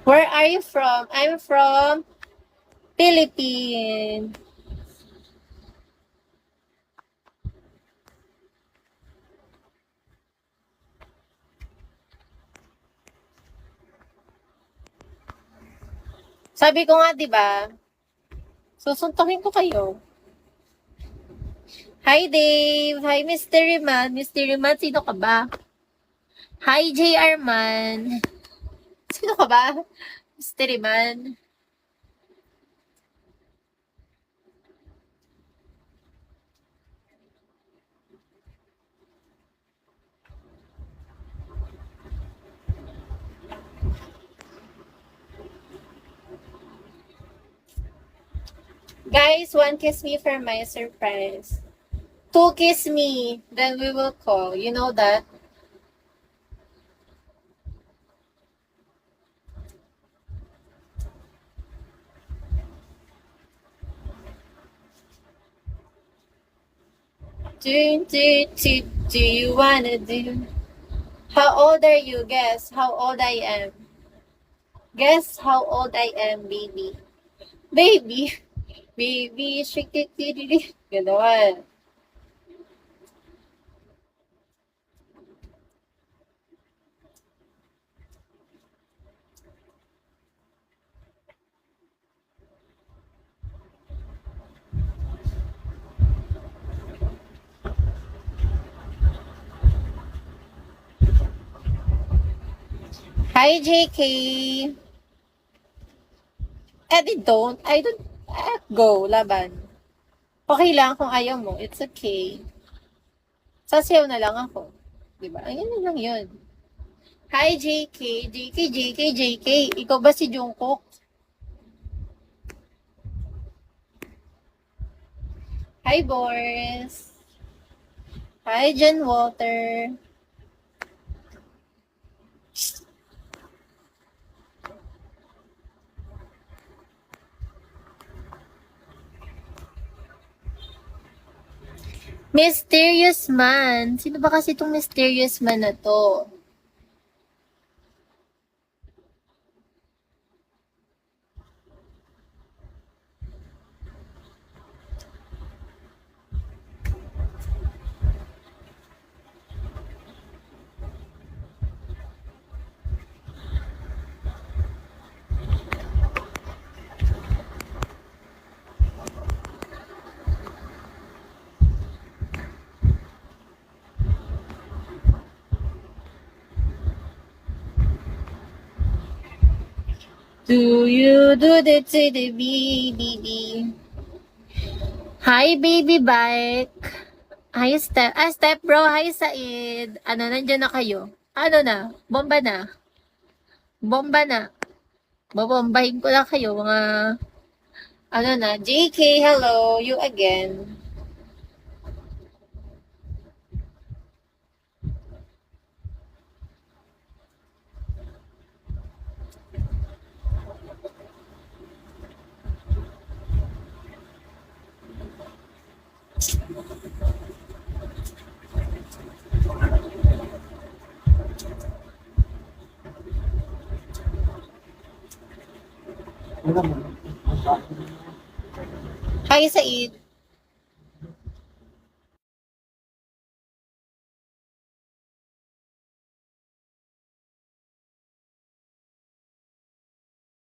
Where are you from? I'm from Philippines. Sabi ko nga, di ba? Susuntukin ko kayo. Hi, Dave. Hi, Mystery Man. Mystery Man, sino ka ba? Hi, JR Man. Sino ka ba? Mystery Man. Guys, 1 kiss me for my surprise. 2 kiss me, then we will call. You know that? Do you wanna do? How old are you? Guess how old I am. Guess how old I am, baby. Baby. Baby, shake. Ganon. Hi, JK. Don't. I don't. Go, laban. Okay lang kung ayaw mo. It's okay. Sasayaw na lang ako. Diba? Ayun na lang yun. Hi, JK. JK. Ikaw ba si Jungkook? Hi, Boris. Hi, John Walter. Mysterious Man. Sino ba kasi itong mysterious man na to? Do you do that to the baby? Hi, baby bike. Hi, Step bro. Hi, Said. Ano, nandyan na kayo? Ano na? Bomba na? Bomba na. Babombahin ko lang kayo, mga... Ano na? JK, hello. You again. Hi, Said.